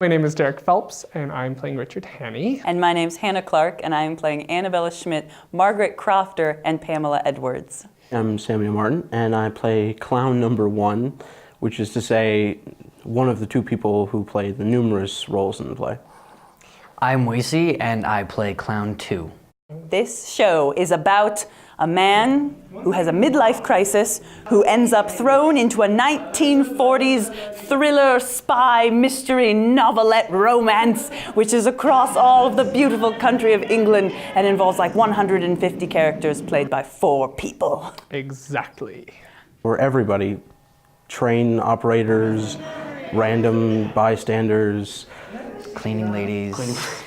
My name is Derek Phelps, and I'm playing Richard Hannay. And my name's Hannah Clark, and I'm playing Annabella Schmidt, Margaret Crofter, and Pamela Edwards. I'm Samuel Martin, and I play Clown Number 1, which is to say, one of the two people who play the numerous roles in the play. I'm Wasey, and I play Clown 2. This show is about a man who has a midlife crisis, who ends up thrown into a 1940s thriller, spy, mystery, novelette romance, which is across all of the beautiful country of England and involves like 150 characters played by 4 people. Exactly. Where everybody, train operators, random bystanders, Cleaning ladies.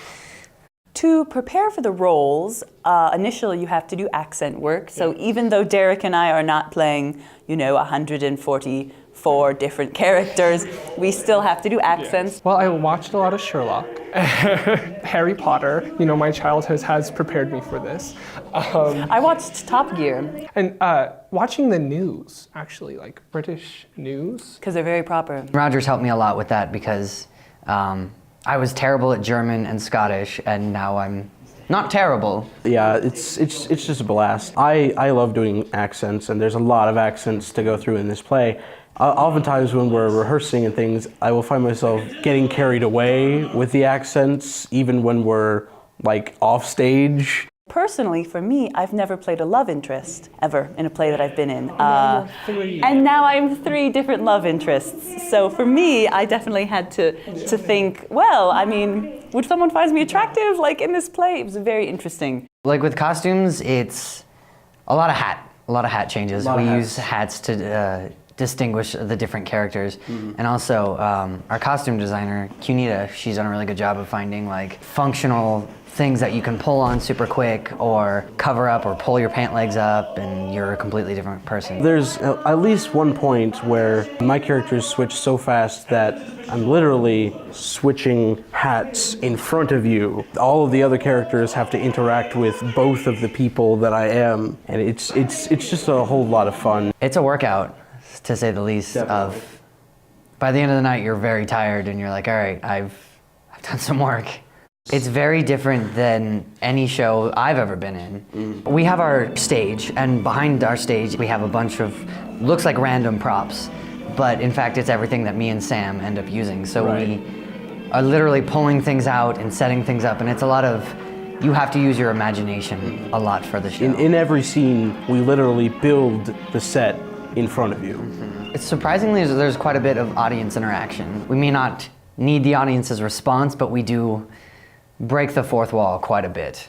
To prepare for the roles, initially you have to do accent work. So even though Derek and I are not playing, 144 different characters, we still have to do accents. Yes. Well, I watched a lot of Sherlock, Harry Potter. My childhood has prepared me for this. I watched Top Gear. And watching the news, actually, like British news. Because they're very proper. Rogers helped me a lot with that because I was terrible at German and Scottish, and now I'm not terrible. Yeah, it's just a blast. I love doing accents, and there's a lot of accents to go through in this play. Oftentimes when we're rehearsing and things, I will find myself getting carried away with the accents, even when we're like off stage. Personally, for me, I've never played a love interest ever in a play that I've been in. And now I'm 3 different love interests. So for me, I definitely had to think, well, would someone find me attractive like in this play? It was very interesting. Like with costumes, it's a lot of hat changes. We use hats to distinguish the different characters. Mm-hmm. And also, our costume designer, Cunita, she's done a really good job of finding like functional things that you can pull on super quick or cover up or pull your pant legs up and you're a completely different person. There's at least one point where my characters switch so fast that I'm literally switching hats in front of you. All of the other characters have to interact with both of the people that I am, and it's just a whole lot of fun. It's a workout, to say the least. Definitely. By the end of the night, you're very tired and you're like, all right, I've done some work. It's very different than any show I've ever been in. We have our stage, and behind our stage we have a bunch of, looks like random props, but in fact it's everything that me and Sam end up using. So we are literally pulling things out and setting things up, and it's a lot of, you have to use your imagination a lot for the show. In every scene, we literally build the set in front of you. It's surprisingly, there's quite a bit of audience interaction. We may not need the audience's response, but we do break the fourth wall quite a bit.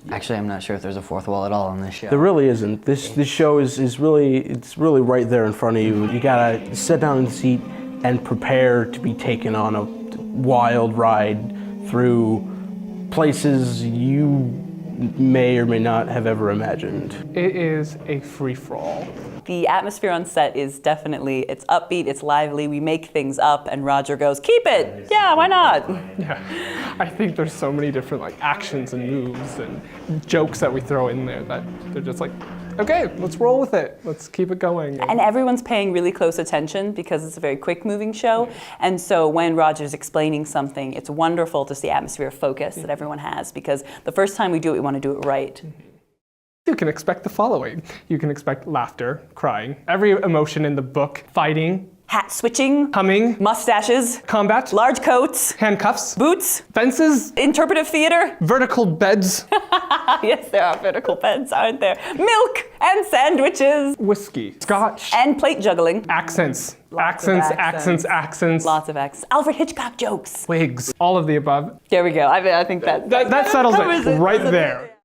Actually, I'm not sure if there's a fourth wall at all on this show. There really isn't. This show is really right there in front of you. You gotta sit down in the seat and prepare to be taken on a wild ride through places you may or may not have ever imagined. It is a free-for-all. The atmosphere on set is definitely, it's upbeat, it's lively, we make things up, and Roger goes, keep it! Yeah, why not? Yeah, I think there's so many different actions and moves and jokes that we throw in there that they're just like, okay, let's roll with it. Let's keep it going. And everyone's paying really close attention because it's a very quick moving show. And so when Roger's explaining something, it's wonderful to see the atmosphere of focus that everyone has, because the first time we do it, we want to do it right. You can expect the following. You can expect laughter, crying, every emotion in the book, fighting, hat switching, humming, mustaches, combat, large coats, handcuffs, boots, fences, interpretive theater. vertical beds, Yes, there are vertical beds, aren't there? Milk and sandwiches. whiskey, scotch, And plate juggling. accents, Lots of accents, Lots of accents. Alfred Hitchcock jokes. wigs, all of the above. There we go. I think that That settles covers it right there.